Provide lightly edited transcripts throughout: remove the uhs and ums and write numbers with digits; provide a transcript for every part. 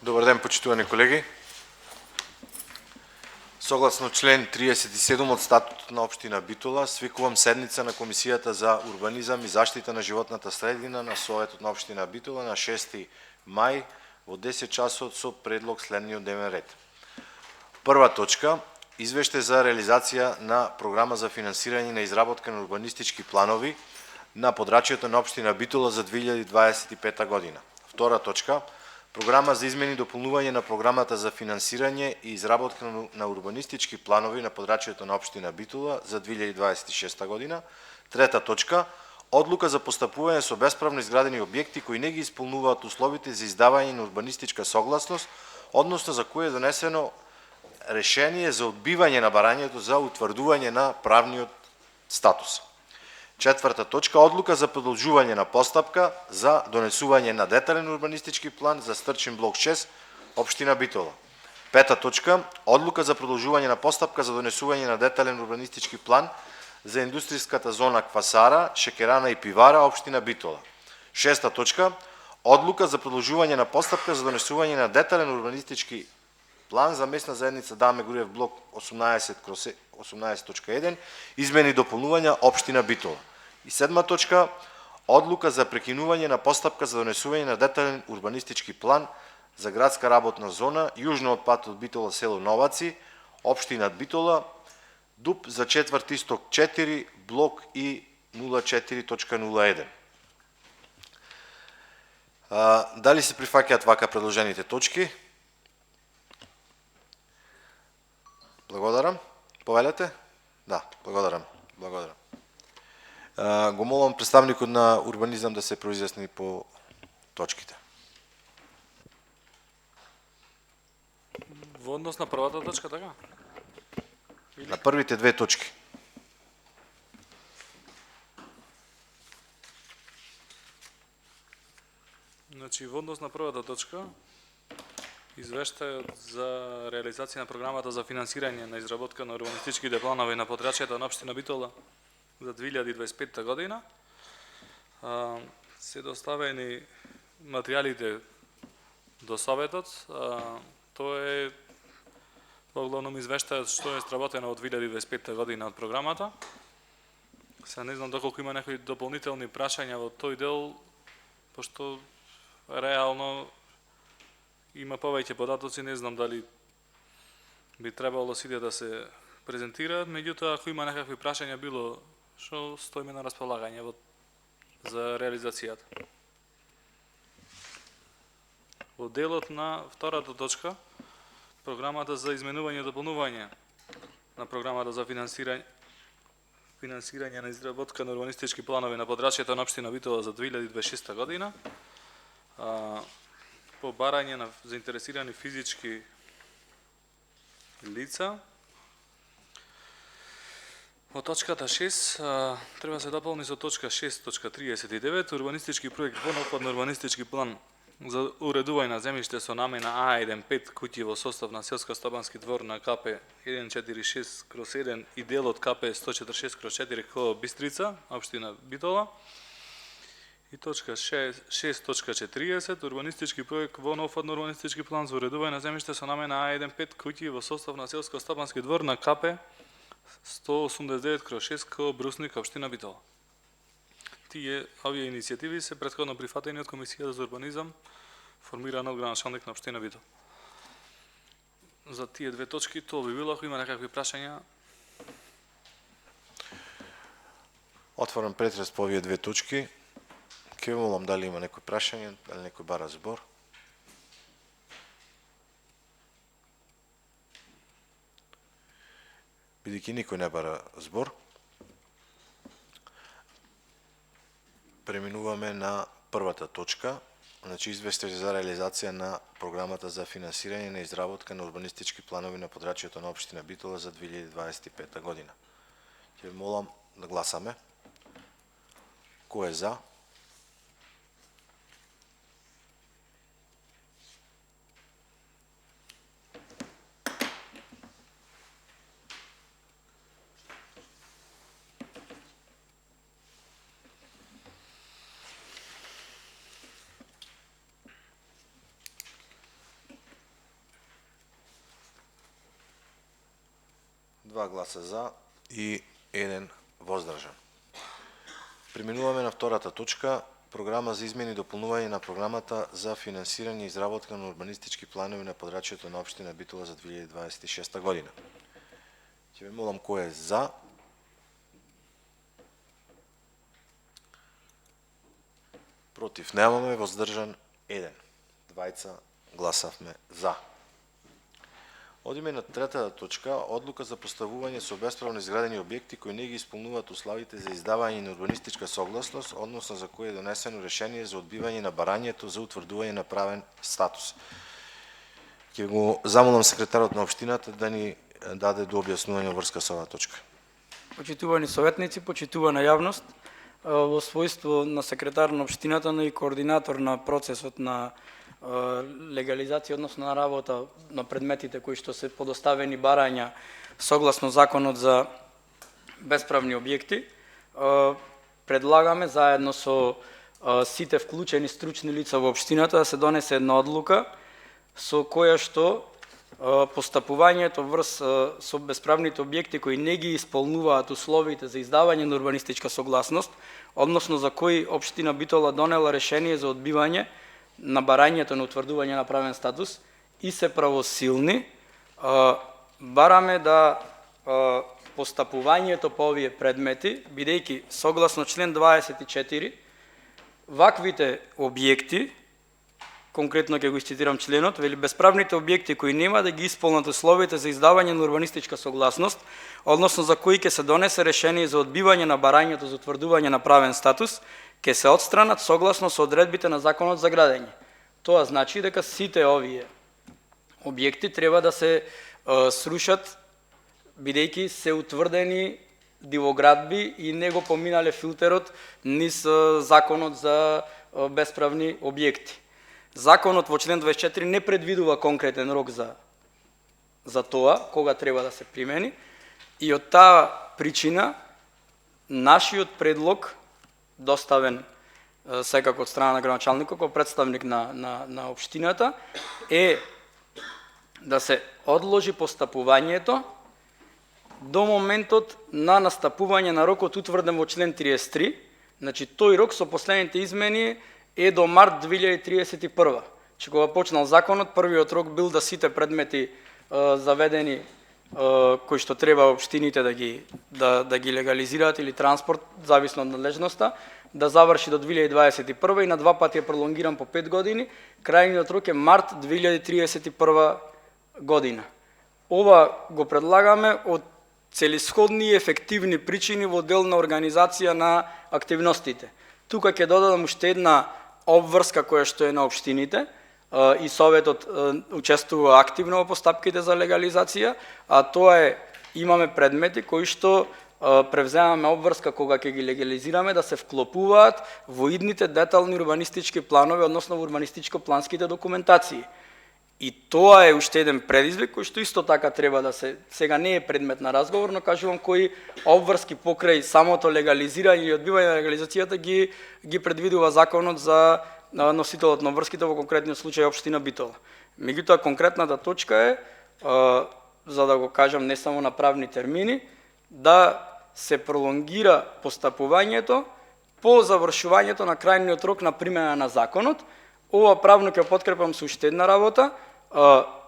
Добар ден, почитувани колеги. Согласно член 37 од статутот на општина Битола, свикувам седница на Комисијата за урбанизам и заштита на животната средина на Советот на општина Битола на 6 мај во 10 часот со предлог следниот дневен ред. Прва точка, извештај за реализација на програма за финансирање на изработка на урбанистички планови на подрачјето на општина Битола за 2025 година. Втора точка, програма за измени и дополнување на програмата за финансирање и изработка на урбанистички планови на подрачјето на општина Битола за 2026 година. Трета точка, одлука за постапување со бесправно изградени објекти кои не ги исполнуваат условите за издавање на урбанистичка согласност, односно за кои е донесено решение за одбивање на барањето за утврдување на правниот статус. Четврта точка, одлука за продолжување на постапка за донесување на детален урбанистички план за Стрчин блок 6, општина Битола. Пета точка, одлука за продолжување на постапка за донесување на детален урбанистички план за индустријската зона Квасара, Шекерана и Пивара, општина Битола. Шеста точка, одлука за продолжување на постапка за донесување на детален урбанистички план за местна заедница Даме Груев блок 18/18.1, измени и дополнувања општина Битола. И седма точка, одлука за прекинување на постапка за донесување на детален урбанистички план за градска работна зона јужно од патот Битола село Новаци, општина Битола, ДУП за четврти исток 4, блок И 04.01. Дали се прифаќаат вака предложените точки? Благодарам. Повелете? Да, благодарам. Го молам представникот на урбанизам да се произјасни по точките. Во однос на првата точка, така? На првите две точки. Значи, во однос на првата точка, извештајот за реализација на програмата за финансирање на изработка на урбанистичките планови на подрачјето на општина Битола за 2025 година, се доставени материјалите до Советот. Тоа е во главном извештајот што е сработено од 2025 година од програмата. Сега не знам доколку има некои дополнителни прашања во тој дел, пошто реално има повеќе податоци, не знам дали би требало сите да се презентираат, меѓутоа ако има некакви прашања било што стоиме на располагање за реализацијата. Во делот на втората точка, програмата за изменување и дополнување на програмата за финансирање на изработка на урбанистички планови на подрачјето на општина Битола за 2026 година, по барање на заинтересирани физички лица. Во точката 6 треба се дополни со точка 6.39 урбанистички проект во неопходен урбанистички план за уредување на земјиште со намена А15 куќи во состав на селско-стопански двор на КП 146/1 и дел од КП 146/4 ко Бистрица, општина Битола. И точка 6.40 урбанистички проект во неопходен урбанистички план за уредување на земјиште со намена А15 куќи во состав на селско-стопански двор на КП 189/6 ко Брусник, општина Битола. Овие иницијативи се претходно прифатени од Комисијата за урбанизам, формирана од градоначалник на општина Битола. За тие две точки тоа би било, ако има некакви прашања. Отворам претрес по овие две точки. Ке молам дали има некои прашања, дали некој бара збор. Бидејќи никој не бара збор, преминуваме на првата точка, значи извештај за реализација на програмата за финансирање на изработка на урбанистички планови на подрачјето на општина Битола за 2025 година. Ќе молам да гласаме. Кој е за? 2 гласа за и 1 воздржан. Преминуваме на втората точка, програма за измени и дополнување на програмата за финансирање и изработка на урбанистички планови на подрачјето на општина Битола за 2026 година. Ќе ве молам кој е за. Против немаме, воздржан 1. Двајца гласавме за. Одиме на третата точка, одлука за поставување со бесправно изградени објекти кои не ги исполнуваат условите за издавање на урбанистичка согласност, односно за кои е донесено решение за одбивање на барањето за утврдување на правен статус. Ќе го замолам секретарот на општината да ни даде до објаснување врска со оваа точка. Почитувани советници, почитувана јавност, во својство на секретар на општината, но и координатор на процесот на легализација, односно на работа на предметите кои што се подоставени барања согласно законот за бесправни објекти, предлагаме заедно со сите вклучени стручни лица во општината да се донесе една одлука со која што постапувањето врз со бесправните објекти кои не ги исполнуваат условите за издавање на урбанистичка согласност, односно за кои општина Битола донела решение за одбивање на барањето на утврдување на правен статус и се правосилни, бараме да постапувањето по овие предмети, бидејќи согласно член 24, ваквите објекти, конкретно ќе го цитирам членот, вели бесправните објекти кои нема да ги исполнат условите за издавање на урбанистичка согласност, односно за кои ќе се донесе решение за одбивање на барањето за утврдување на правен статус, ќе се отстранат согласно со одредбите на законот за градење. Тоа значи дека сите овие објекти треба да се срушат бидејќи се утврдени дивоградби и не го поминале филтерот низ законот за бесправни објекти. Законот во член 24 не предвидува конкретен рок за тоа, кога треба да се примени, и од таа причина нашиот предлог, доставен секако од страна на градоначалникот како представник на општината, е да се одложи постапувањето до моментот на настапување на рокот утврден во член 33, значи тој рок со последните измени е до март 2031. Че кога почнал законот, првиот рок бил да сите предмети заведени кои што треба општините да ги легализираат или транспорт, зависно од надлежноста, да заврши до 2021 и на два пати е пролонгиран по 5 години. Крајниот рок е март 2031 година. Ова го предлагаме од целисходни и ефективни причини во дел на организација на активностите. Тука ќе додадам уште една обврска која што е на општините, и Советот учествува активно во постапките за легализација, а тоа е, имаме предмети кои што превземаме обврска кога ќе ги легализираме да се вклопуваат во идните детални урбанистички планови, односно во урбанистичко-планските документации. И тоа е уште еден предизвик кој што исто така треба да се, сега не е предмет на разговор, но кажувам кои обврски покрај самото легализирање и одбивање на легализацијата ги предвидува законот за носителот на обврските, во конкретниот случај општина Битола. Меѓутоа конкретната точка е, за да го кажам не само на правни термини, да се пролонгира постапувањето по завршувањето на крајниот рок на примена на законот. Ова правно ќе подкрепам со уште една работа.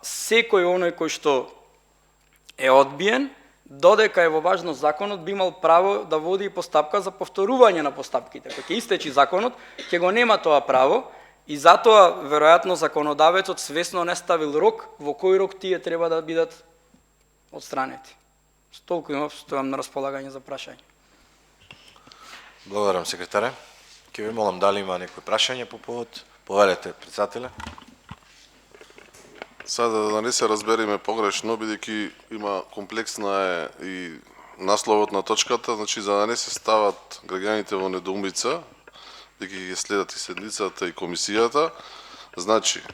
Секој оној кој што е одбиен, додека е во важност законот, би имал право да води и постапка за повторување на постапките. Кога ќе истечи законот, ќе го нема тоа право и затоа веројатно законодавецот свесно не ставил рок во кој рок тие треба да бидат отстранети. Толку имам, стојам на располагање за прашање. Благодарам, секретаре. Ќе ви молам дали има некои прашање по повод. Повелете, председателе. Сега да не се разбериме погрешно, бидејќи има комплексна и насловот на точката, значи за да не се стават граѓаните во недоумица, дека ги следат и седницата и комисијата, значи,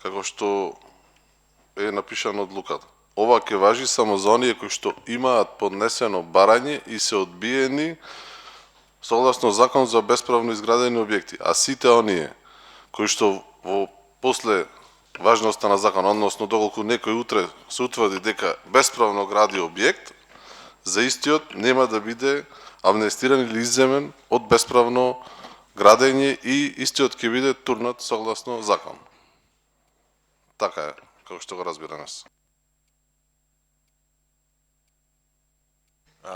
како што е напишано одлуката. Ова ќе важи само за оние кои што имаат поднесено барање и се одбиени согласно закон за бесправно изградени објекти, а сите оние кои што во после важноста на закон, односно доколку некој утре се утврди дека бесправно гради објект, за истиот нема да биде амнестиран или изземен од бесправно градење и истиот ќе биде турнат согласно закон. Така е, како што го разбираме.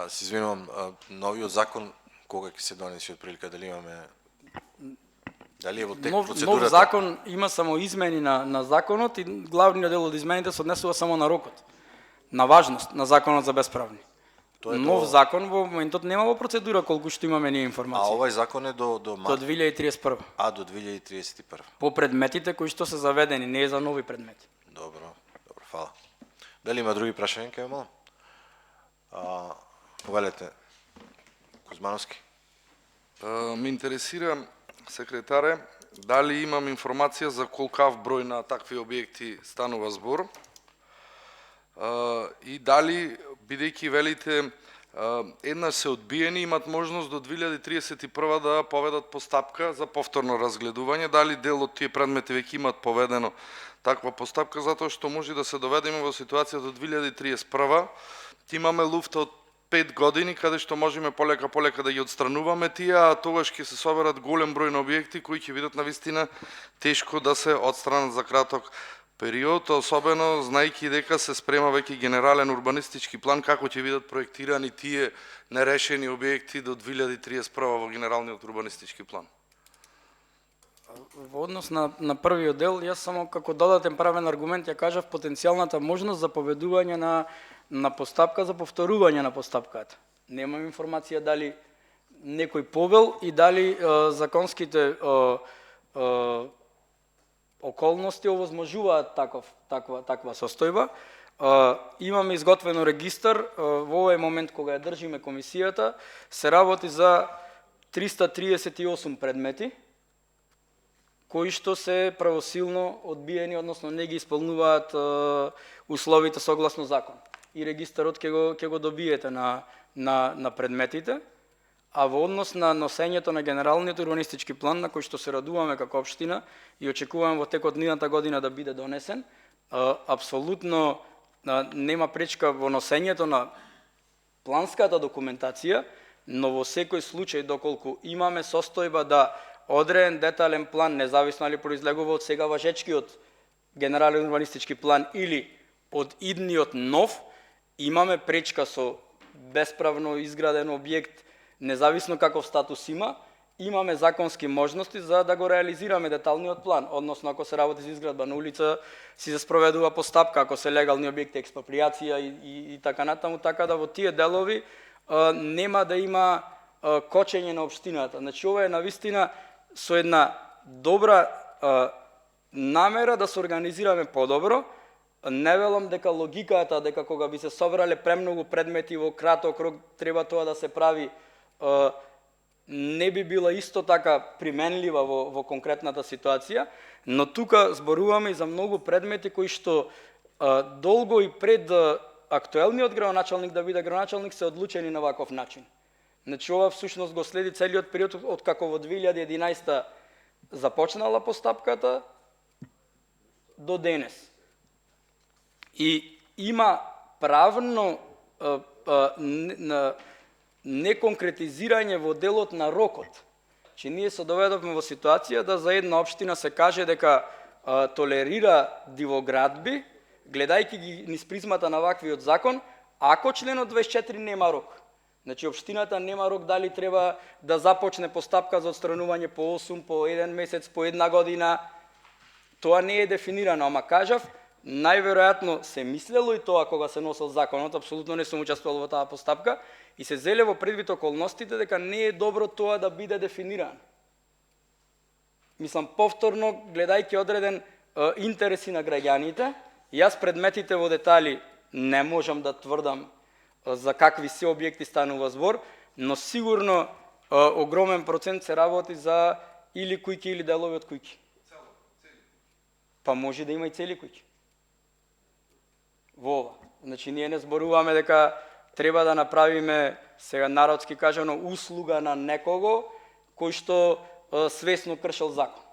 Се извинувам, новиот закон кога ќе се донесе од прилика, дали е во тек процедурата? Нов закон има само измени на законот и главниот дел од измените се однесува само на рокот, на важност на законот за бесправни. Нов закон во моментот нема во процедура колку што имаме ние информација. Овај закон е до март? До 2031. До 2031. По предметите кои што се заведени, не е за нови предмети. Добро, фала. Дали има други прашања, ке молам? Повелете, Кузмановски. Ме интересира, секретаре, дали имам информација за колкав број на такви објекти станува збор и дали, бидејќи велите, еднаш се одбиени, имат можност до 2031 да поведат постапка за повторно разгледување, дали дел од тие предмети веќе имат поведено таква постапка, затоа што може да се доведеме во ситуација до 2031 имаме луфта од 5 години, каде што можеме полека да ги отстрануваме тие, а тогаш ќе се соберат голем број на објекти кои ќе бидат навистина тешко да се отстранат за краток период, особено знаејќи дека се спрема веќе генерален урбанистички план како ќе бидат проектирани тие нерешени објекти до 2031 во генералниот урбанистички план. Во однос на првиот дел, јас само како додатен правен аргумент ја кажав потенцијалната можност за поведување на постапка за повторување на постапката. Немам информација дали некој повел и дали законските околности овозможуваат таква состојба. Имаме изготвено регистар, во овој момент кога ја држиме комисијата, се работи за 338 предмети, кои што се правосилно одбиени, односно не ги исполнуваат условите согласно закон. И регистарот ќе го добиете на предметите, а во однос на носењето на генералниот урбанистички план, на кој што се радуваме како општина и очекуваме во текот нидната година да биде донесен, апсолутно нема пречка во носењето на планската документација, но во секој случај доколку имаме состојба да одреден детален план, независно дали произлегува од сега важечкиот генерален урбанистички план или од идниот нов, имаме пречка со бесправно изграден објект, независно каков статус има, имаме законски можности за да го реализираме деталниот план, односно ако се работи за изградба на улица, си се спроведува постапка, ако се легални објекти, експроприација и така натаму, така да во тие делови нема да има кочење на општината. Значи ова е навистина со една добра намера да се организираме подобро. Не велам дека логиката дека кога би се собрале премногу предмети во краток рок треба тоа да се прави не би била исто така применлива во конкретната ситуација, но тука зборуваме и за многу предмети кои што долго и пред актуелниот градоначалник да биде градоначалник се одлучени на ваков начин. Значи ова всушност го следи целиот период од како во 2011 започнала постапката до денес. И има правно неконкретизирање во делот на рокот. Че ние се доведовме во ситуација да за една општина се каже дека толерира дивоградби, гледајќи ги низ призмата на ваквиот закон, ако членот 24 нема рок. Значи, општината нема рок дали треба да започне постапка за отстранување по 8, по 1 месец, по 1 година. Тоа не е дефинирано, ама кажав, најверојатно се мислело и тоа кога се носел законот, апсолутно не сум учествувал во таа постапка, и се зеле во предвид околностите дека не е добро тоа да биде дефинирано. Мислам, повторно, гледајќи одреден интереси на граѓаните, јас предметите во детали не можам да тврдам за какви се објекти станува збор, но сигурно огромен процент се работи за или куќи или делови од куќи. Па може да има и цели куќи. Во ова. Значи, ние не зборуваме дека треба да направиме, сега народски кажано, услуга на некого кој што свесно кршел закон.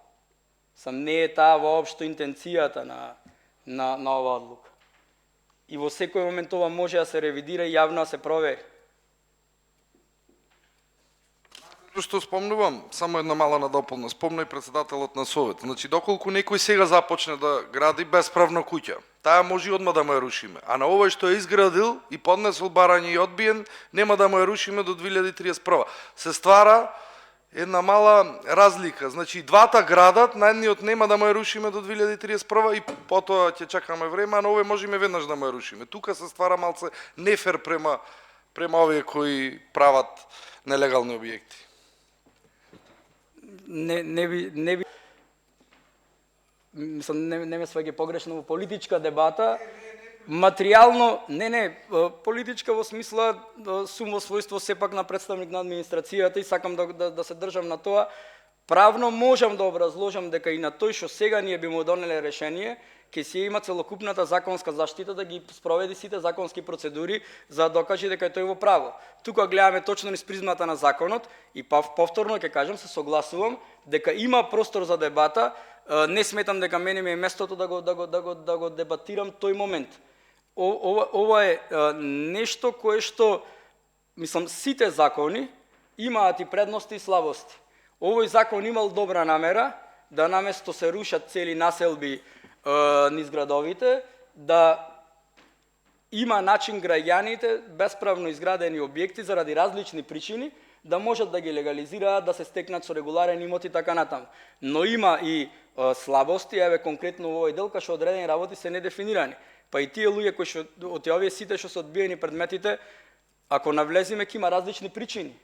Сам не е таа воопшто интенцијата на оваа одлука. и во секој момент ова може да се ревидира и јавно да се провери. Што спомнувам, само една мала надополна, спомна и председателот на Совет. Значи, доколку некој сега започне да гради bespravна куќа, таа може и одма да му ја рушиме. А на овој што е изградил и поднесол барање и одбиен, нема да му ја рушиме до 2031. Се ствара една мала разлика. Значи, двата градат, на едниот нема да му ја рушиме до 2031 и потоа ќе чакаме време, а на овој можеме веднаш да му ја рушиме. Тука се ствара малце нефер према овие кои прават нелегални објекти. Не би мислам не ме сваѓа погрешно во политичка дебата. Материјално, политичка во смисла сум во својство сепак на представник на администрацијата и сакам да се држам на тоа. Правно можам да образложам дека и на тој што сега ние би му донеле решение, ќе се има целокупната законска заштита да ги спроведи сите законски процедури за да докаже дека е тој во право. Тука гледаме точно низ призмата на законот и повторно ќе кажам, се согласувам дека има простор за дебата. Не сметам дека мене ми е местото да го дебатирам тој момент. Ова е нешто кое што мислам сите закони имаат и предности и слабости. Овој закон имал добра намера да наместо се рушат цели населби низ градовите, да има начин граѓаните бесправно изградени објекти заради различни причини да можат да ги легализираат, да се стекнат со регуларен имот и така натаму. Но има и слабости, еве конкретно во овој дел кај што одредени работи се недефинирани. Па и тие луѓе кои што од овие сите што се одбиени предметите, ако навлеземе ќе има различни причини.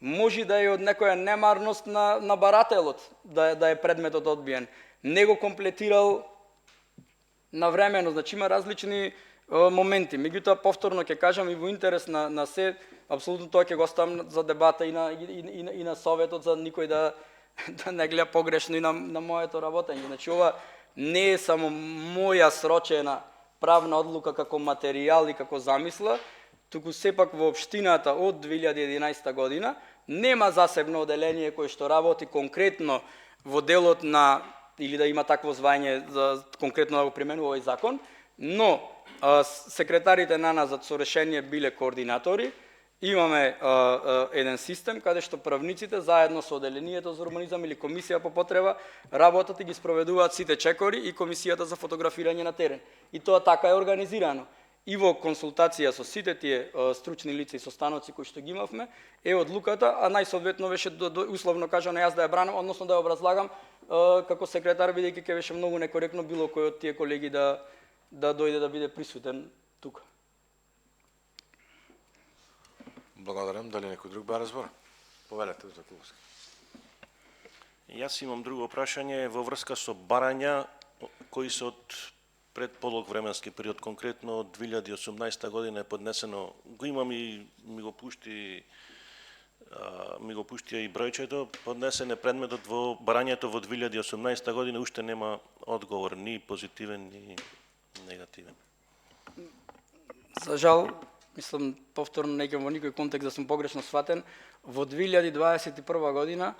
Може да е од некоја немарност на барателот да е предметот одбиен. Не го комплетирал навремено, значи има различни моменти. Меѓутоа повторно ќе кажам и во интерес на се, апсолутно тоа ќе го оставам за дебата и на Советот, за никој да не гледа погрешно и на моето работење. Значи ова не е само моја срочена правна одлука како материјал и како замисла, туку сепак во општината од 2011 година нема засебно оделение кое што работи конкретно во делот на или да има такво звање за конкретно да го применува овој закон, но секретарите на нас со решение биле координатори. Имаме еден систем каде што правниците заедно со оделението за урбанизам или комисија по потреба работат и ги спроведуваат сите чекори и комисијата за фотографирање на терен. И тоа така е организирано. И во консултација со сите тие стручни лица и состаноци кои што ги имавме, е одлуката, а најсоодветно беше условно кажано јас да ја бранам, односно да ја образлагам како секретар, бидејќи ќе беше многу некоректно било кој од тие колеги да дојде да биде присутен тука. Благодарам. Дали некој друг ба разбора? Повелете, Закуловски. Јас имам друго прашање во врска со барања кои се од пред подолг временски период, конкретно од 2018 година е поднесено. Го имам и ми го пуштија и бројчето. Поднесен е предметот во барањето во 2018 година, уште нема одговор, ни позитивен, ни негативен. За жал, мислам, повторно не ќе во никој контекст да сум погрешно сватен, во 2021 година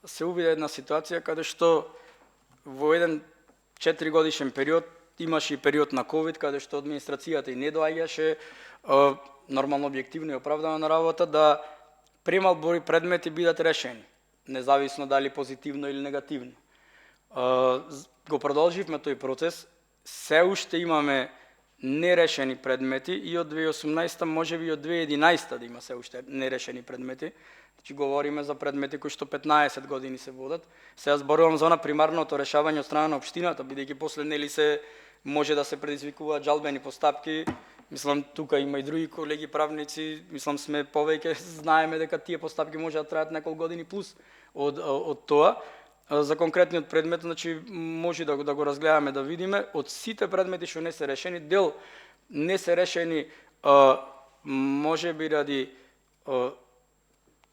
се увиде една ситуација каде што во еден 4 годишен период имаше и период на ковид каде што администрацијата и не доаѓаше нормално објективно и оправдано на работа да премал број предмети бидат решени, независно дали позитивно или негативно. Го продолживме тој процес, се уште имаме нерешени предмети и од 2018, можеби и од 2011 да има се уште нерешени предмети. Значи говориме за предмети кои што 15 години се водат. Сега зборувам за примарното решавање од страна на општината, бидејќи после нели се може да се предизвикуваат жалбени постапки. Мислам тука има и други колеги правници, мислам сме повеќе знаеме дека тие постапки може да траат неколку години плюс од тоа. За конкретниот предмет, значи може да го разгледаме, да видиме од сите предмети што не се решени, дел не се решени можеби ради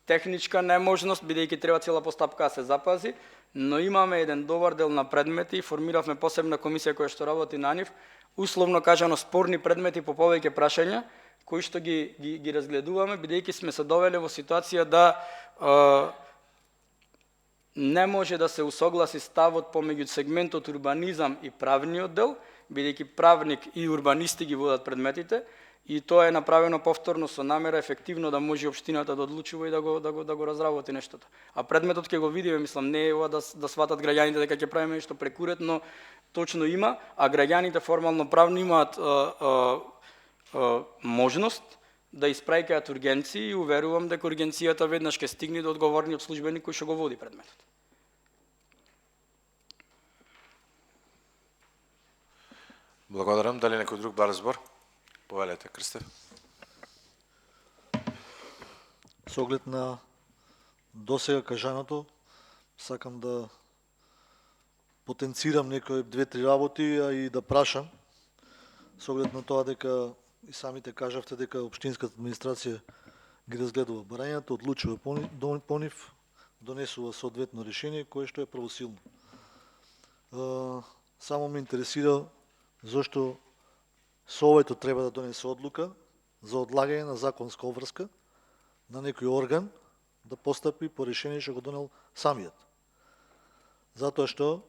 техничка неможност, бидејќи треба цела постапка да се запази, но имаме еден добар дел на предмети, формиравме посебна комисија која што работи на нив, условно кажано спорни предмети по повеќе прашања, кои што ги разгледуваме, бидејќи сме се довеле во ситуација да не може да се усогласи ставот помеѓу сегментот урбанизам и правниот дел, бидејќи правник и урбанисти ги водат предметите, и тоа е направено повторно со намера ефективно да може општината да одлучува и да го разработи нештото. А предметот ќе го видиме, мислам, не е ова да сватат граѓаните дека ќе правиме нешто прекуретно, точно има, а граѓаните формално правно имаат можност да испраќаат ургенции и уверувам дека ургенцијата веднаш ќе стигне до одговорниот службеник кој што го води предметот. Благодарам. Дали некој друг бар збор? Повелете, Крстев. Со оглед на досега кажаното, сакам да потенцирам некои 2-3 работи, а и да прашам, со оглед на тоа дека и самите кажавте дека општинската администрација ги разгледува барањата, одлучува по нив, донесува соодветно решение кое што е правосилно. Само ме интересира зошто Советот треба да донесе одлука за одлагање на законска обврска на некој орган да постапи по решение што го донел самиот. Затоа што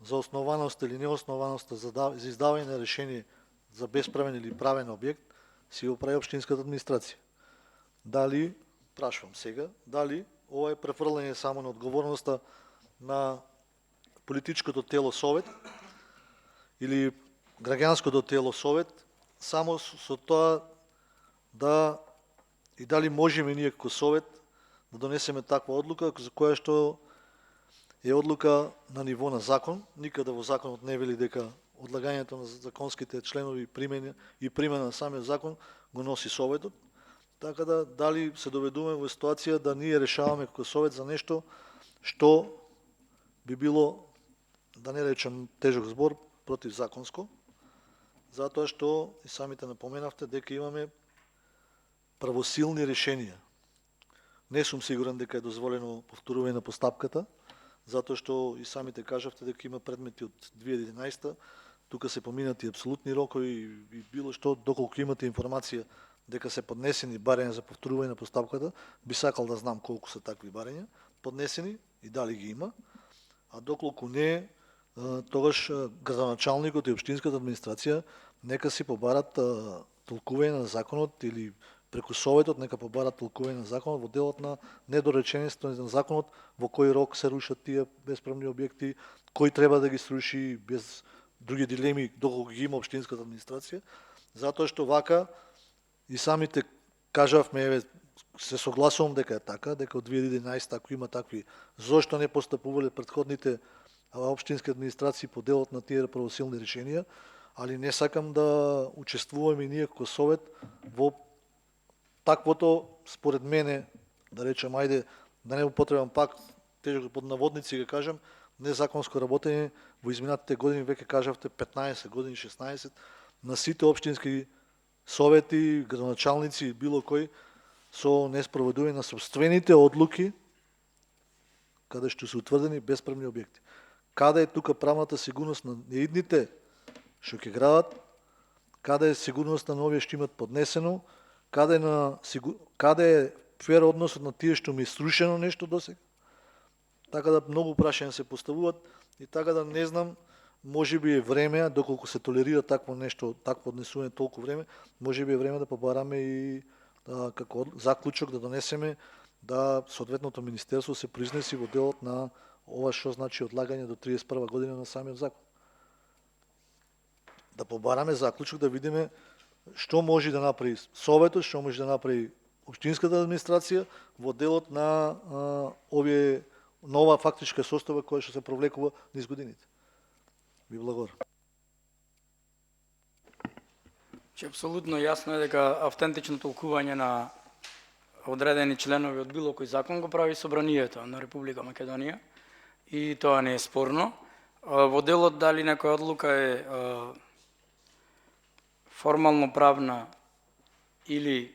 за основаност или неоснованост за издавање на решение за бесправен или правен објект си го прави општинската администрација. Дали, прашувам сега, дали ова е префрлање само на одговорноста на политичкото тело Совет или граѓанското тело Совет, само со тоа да и дали можеме ние како Совет да донесеме таква одлука за која што е одлука на ниво на закон. Никаде во законот не вели дека одлагањето на законските членови и примена на самиот закон го носи Советот. Така да, дали се доведуваме во ситуација да ние решаваме како Совет за нешто што би било, да не речем тежок збор, противзаконско, затоа што и самите напоменавте дека имаме правосилни решенија. Не сум сигурен дека е дозволено повторување на постапката, затоа што и самите кажавте дека има предмети од 2011, тука се поминати апсолутни рокови и било што, доколку имате информација дека се поднесени барања за повторување на постапката, би сакал да знам колку се такви барања поднесени и дали ги има, а доколку не, тогаш градоначалникот и општинската администрација нека си побарат толкување на законот или преку Советот нека побарат толкување на законот во делот на недореченоста на законот, во кој рок се рушат тие бесправни објекти, кој треба да ги сруши без други дилеми доколку ги има општинската администрација, затоа што вака и самите кажавме, еве, се согласувам дека е така, дека од 2011 ако има такви, зошто не постапувале претходните општински администрации по делот на тие правосилни решенија, али не сакам да учествуваме и ние како Совет во таквото, според мене, да речем, ајде, да не употребам пак тежко под наводници, га кажам, незаконско работење во изминатите години, веќе кажавте 15 години, 16, на сите општински совети, градоначалници, било кој, со неспроведување на собствените одлуки, каде што се утврдени бесправни објекти. Каде е тука правната сигурност на идните што ќе градат, каде е сигурноста на овие што имат поднесено, каде е фер односот на тие што ми е срушено нешто досега. Така да многу прашања се поставуваат и така да не знам, може би е време, доколку се толерира такво нешто, такво однесување толку време, може би е време да побараме и како заклучок да донесеме да соодветното министерство се произнеси во делот на ова што значи одлагање до 31 година на самиот закон. Да побараме заклучок да видиме што може да направи Советот, што може да направи општинската администрација во делот на овие нова фактичка состава која што се провлекува низ годините. Ви благодарам. Че апсолутно јасно е дека автентично толкување на одредени членови од било кој закон го прави Собранието на Република Македонија и тоа не е спорно. Во делот дали некоја одлука е формално правна или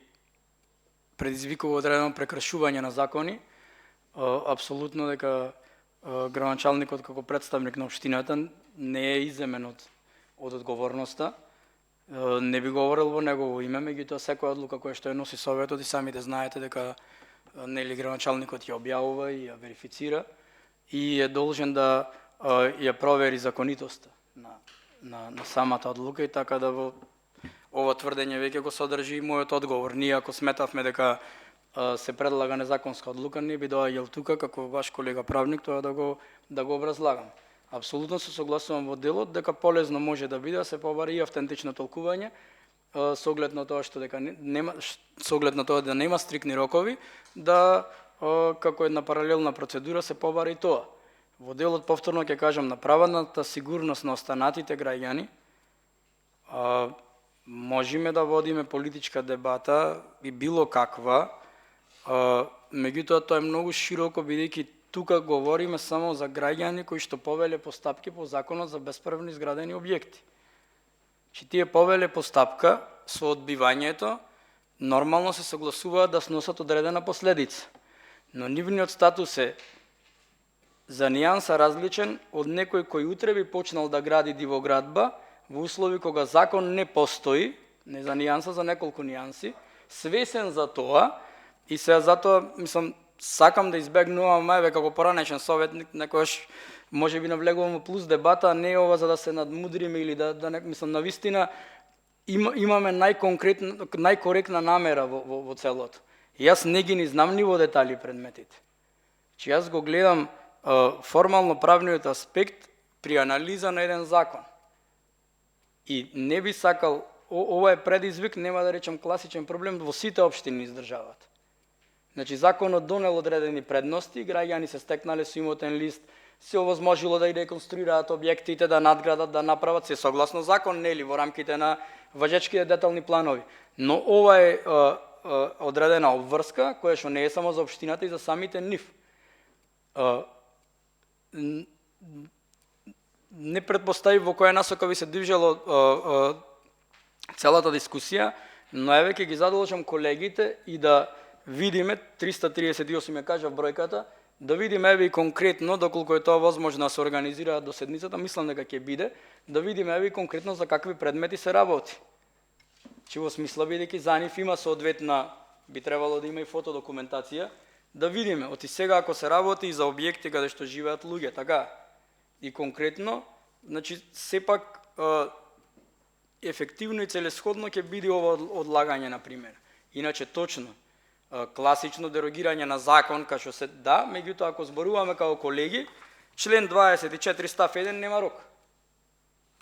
предизвикува одредено прекршување на закони, апсолутно дека градоначалникот како представник на општината не е иземен од одговорноста. Не би говорил во негово име, меѓутоа секоја одлука која што ја носи Советот и самите знаете дека нели градоначалникот ја објавува и ја верифицира и е должен да ја провери законитоста на самата одлука, и така да ова тврдење веќе го содржи и мојот одговор. Ние ако сметавме дека се предлага незаконска одлука, не би доаѓал тука како ваш колега правник тоа да го образлагам. Апсолутно се согласувам во делот дека полезно може да биде да се побари и автентично толкување со оглед на тоа што да нема стрикни рокови, да како една паралелна процедура се побари тоа. Во делот, повторно ќе кажам, на правната сигурност на останатите граѓани, можеме да водиме политичка дебата и било каква, меѓутоа тоа е многу широко, бидејќи тука говориме само за граѓани кои што повеле постапки по Законот за бесправно изградени објекти. Че тие повеле постапка со одбивањето нормално се согласуваат да сносат одредена последица, но нивниот статус е за нијанса различен од некој кој утре би почнал да гради дивоградба во услови кога закон не постои, не за нијанса, за неколку нијанси, свесен за тоа, и сега затоа, мислам, сакам да избегнувам мајве како поранешен советник, некојаш може би навлегувам во плюс дебата, а не ова за да се надмудриме или мислам, навистина имаме најкоректна намера во целото. И јас не ги знам ни во детали предметите. Че јас го гледам формално правниот аспект при анализа на еден закон. И не би сакал, ова е предизвик, нема да речем класичен проблем во сите општини из државата. Значи, законот донел одредени предности, граѓани се стекнале со имотен лист, се овозможило да и реконструираат објектите, да надградат, да направат, се согласно закон, нели, во рамките на важечките детални планови. Но ова е одредена обврска, која што не е само за општината и за самите нив. Не предпостави во која насока би се движело целата дискусија, но еве ќе ги задолжам колегите и да видиме, 338 ја кажав бројката, да видиме еве и конкретно, доколку е тоа возможно да се организира до седмицата, мислам дека ќе биде, да видиме еве и конкретно за какви предмети се работи. Че во смисла бидејќи за нив има соодветна, би требало да има и фотодокументација, да видиме, оти сега ако се работи и за објекти каде што живеат луѓе, така, и конкретно, значи сепак ефективно и целесходно ќе биде ова одлагање, например. Иначе точно, класично дерогирање на закон, кај што се да, меѓутоа ако зборуваме како колеги, член 24 став 1 нема рок.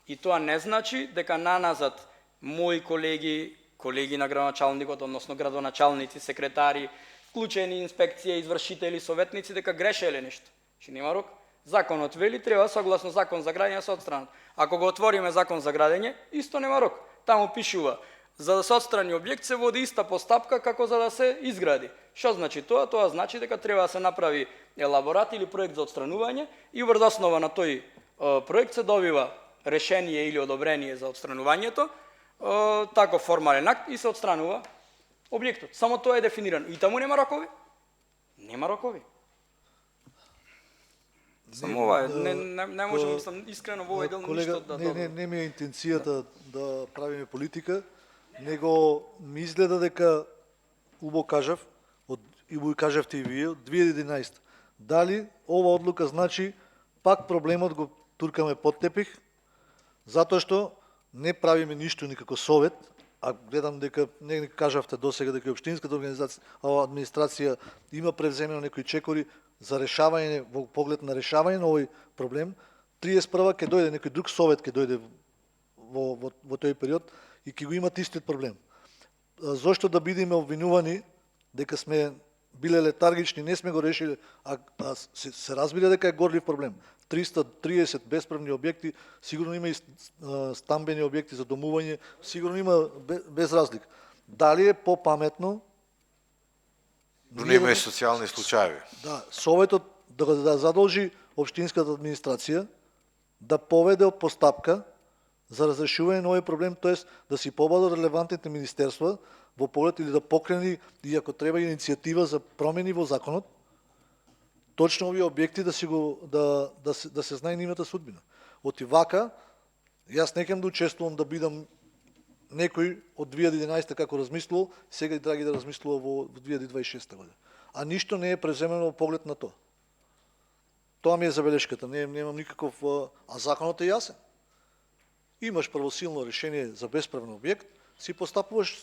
И тоа не значи дека наназад мои колеги на градоначалникот, односно градоначалници, секретари, вклучени инспекција, извршители, советници, дека грешеле нешто. Че нема рок. Законот вели треба согласно закон за градење се отстранат. Ако го отвориме закон за градење, исто нема рок. Таму пишува за да се отстрани објект се води иста постапка како за да се изгради. Што значи тоа? Тоа значи дека треба да се направи елаборат или проект за отстранување и врз основа на тој проект се добива решение или одобрение за отстранувањето, тако формален акт и се отстранува објектот. Само тоа е дефинирано. И таму нема рокови? Нема рокови. Само ова е, не можам, мислам, искрено во овој дел ништо да добро. Не ми е интенцијата да правиме политика, него ми изгледа дека, убаво кажав, и го кажавте и вие, од 2011. Дали ова одлука значи пак проблемот го туркаме под тепих, затоа што не правиме ништо никако совет, а гледам дека не кажавте досега дека општинската администрација има превземено некои чекори за решавање, во поглед на решавање на овој проблем. 31 ќе дојде некој друг совет, ќе дојде во тој период и ќе го имат истиот проблем. Зошто да бидеме обвинувани дека сме биле летаргични, не сме го решили, а се разбира дека е горлив проблем. 330 бесправни објекти, сигурно има и стамбени објекти за домување, сигурно има без разлика. Дали е попаметно Но не има и социјални случаи. Да, советот да задолжи општинската администрација да поведе постапка за разрешување на овој проблем, тоест да си побадат релевантните министерства во поглед или да покрени, и ако треба, иницијатива за промени во законот, точно овие објекти да се знае нивната судбина. Оти вака, јас не ќе да учествувам да бидам некој од 2011 како размислувал, сега и драги да размислува во 2026 година. А ништо не е преземено во поглед на тоа. Тоа ми е забелешката, немам никаков, а законот е јасен. Имаш првосилно решение за бесправен објект, си постапуваш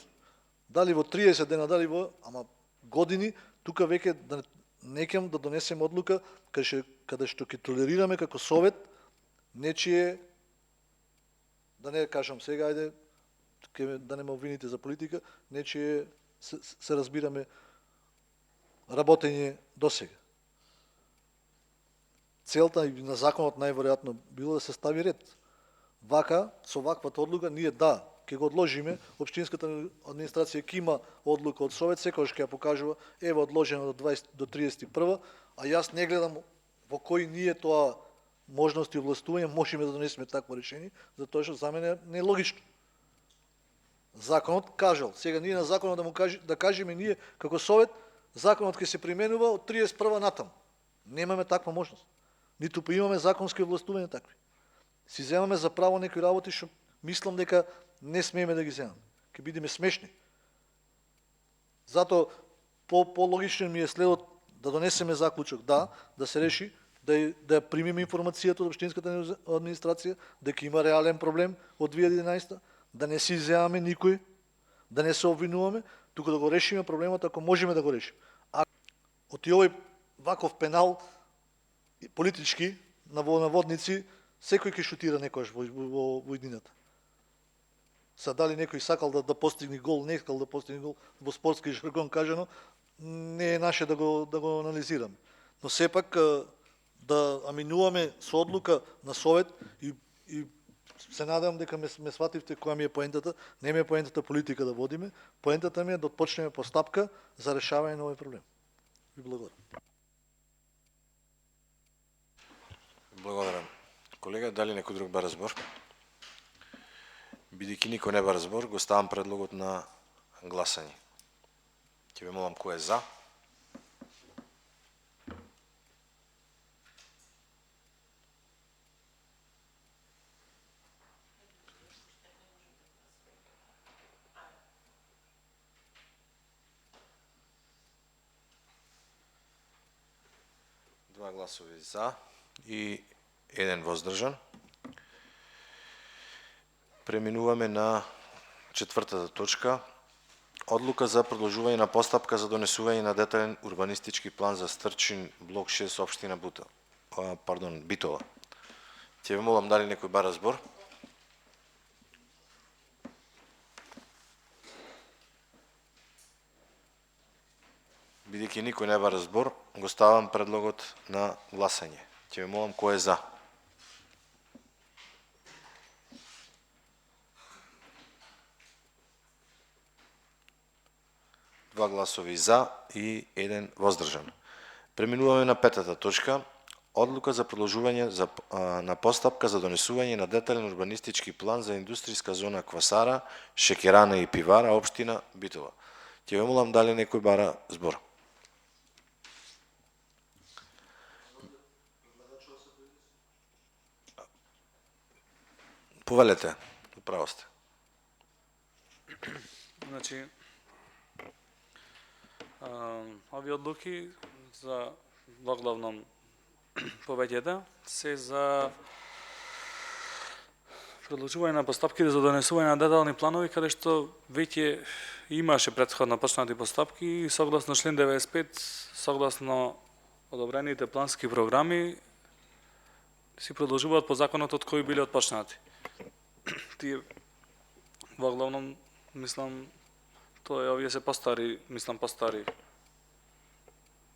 дали во 30 дена, дали во, ама години, тука веќе да некем да донесем одлука каде што ќе толерираме како совет нечие, да не кажам сега, ајде, да не ме обвините за политика, нечие се разбираме работење досега. Целта на законот најверојатно било да се стави ред. Вака, со ваквата одлука, ние ќе го одложиме, општинската администрација ќе има одлука од совет, секогаш ќе ја покажува, ево одложено до 31, а јас не гледам во кои ние тоа можности овластување можеме да донесеме такво решение, затоа што за мене не е логично. Законот кажал, сега ние на законот да кажеме ние како совет, законот ќе се применува од 31 натам. Немаме таква можност. Ниту имаме законски овластувања такви. Си земаме за право некои работи што мислам дека не смееме да ги земаме. Ќе бидеме смешни. Затоа по-логичен ми е следот да донесеме заклучок, да се реши, да примиме информацијата од општинската администрација, дека има реален проблем од 2011, да не си земаме никој, да не се обвинуваме, туку да го решиме проблемот ако можеме да го решиме. А од овој ваков пенал политички на наводници, секој ќе шутира некојаш во иднината. Дали некој сакал да постигне гол, не сакал да постигне гол, во спортски жаргон кажано, не е наше да го анализираме. Но сепак да аминуваме со одлука на совет и се надевам дека ме свативте која ми е поентата, не ми е поентата политика да водиме, поентата ми е да почнеме постапка за решавање на овој проблем. Ви благодарам. Благодарам. Колега, дали некој друг бара збор? Бидејќи никој не бара збор, го ставам предлогот на гласање. Ќе ве молам кој е за. Два гласови за и еден воздржан. Преминуваме на четвртата точка. Одлука за продолжување на постапка за донесување на детален урбанистички план за Стрчин, блок 6, општина Битола. Ќе ве молам дали некој бара збор? Бидејќи никој не бара збор, го ставам предлогот на гласање. Ќе ве молам кој е за. Два гласови за и еден воздржан. Преминуваме на петата точка. Одлука за продолжување на постапка за донесување на детален урбанистички план за индустријска зона Квасара, шеќерана и пивара, општина Битола. Ќе ве молам дали некој бара збор. Повелете, управо сте. Значи, овие одлуки за воглавном повеќето се за продолжување на постапки за донесување на детални планови, каде што веќе имаше претходно почнати постапки и согласно член 95, согласно одобрените плански програми, си продолжуваат по законот од кои биле отпочнати. Тие воглавном, мислам, овие се постари,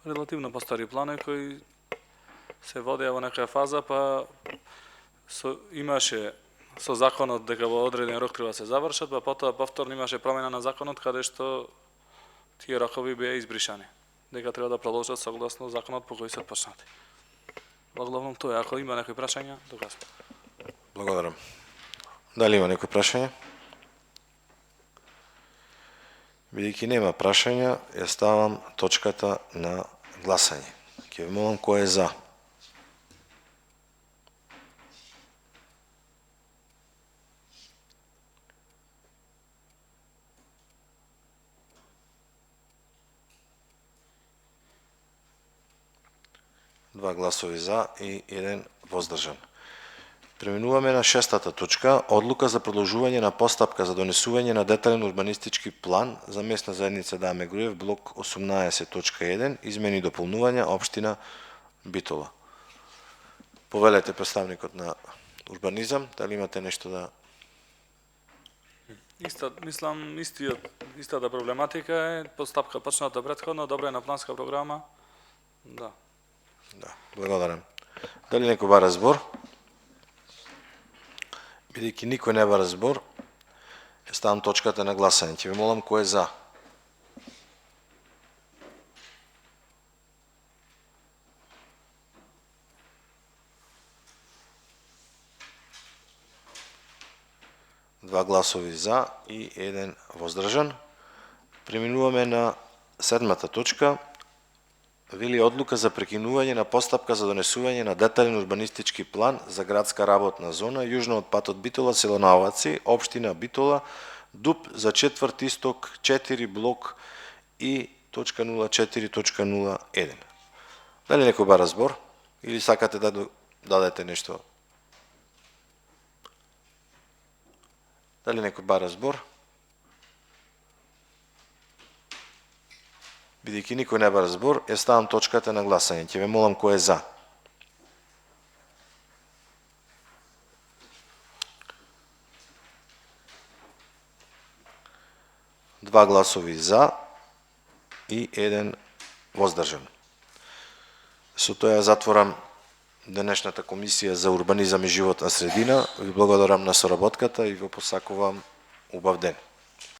релативно постари планови кои се водеа во некоја фаза, па имаше со законот дека во одреден рок треба се завршат, па потоа повторно имаше промена на законот каде што тие рокови беа избришани, дека треба да продолжат согласно законот по кој се отпочнати. Воглавном тоа, ако има некои прашања, докасно. Благодарам. Дали има некои прашања? Бидејќи нема прашања, ја ставам точката на гласање. Ќе ве молам кој е за. 2 гласови за и 1 воздржан. Преминуваме на 6-та точка, одлука за продолжување на постапка за донесување на детален урбанистички план за местна заедница Даме Груев, блок 18.1, измени и дополнувања, општина Битола. Повелете представникот на урбанизам, дали имате нешто да... Истата проблематика е постапка почната претходно, одобрена планска програма. Да. Да, благодарам. Дали некој бара збор? Бидејќи никој не бара збор, ставам точката на гласање. Ќе ви молам кој е за. Два гласови за и 1 воздржан. Преминуваме на 7-та точка. Вели одлука за прекинување на постапка за донесување на детален урбанистички план за градска работна зона јужно од патот Битола, село Наоваци, општина Битола, ДУП за четврт исток 4 блок и .04.01. Дали некој бара збор или сакате да дадете нешто? Дали некој бара збор? Бидејќи никој не бара збор, ставам точката на гласање. Ќе ве молам кој е за. Два гласови за и 1 воздржан. Со тоа затворам денешната комисија за урбанизам и животна средина. Ви благодарам на соработката и ви посакувам убав ден.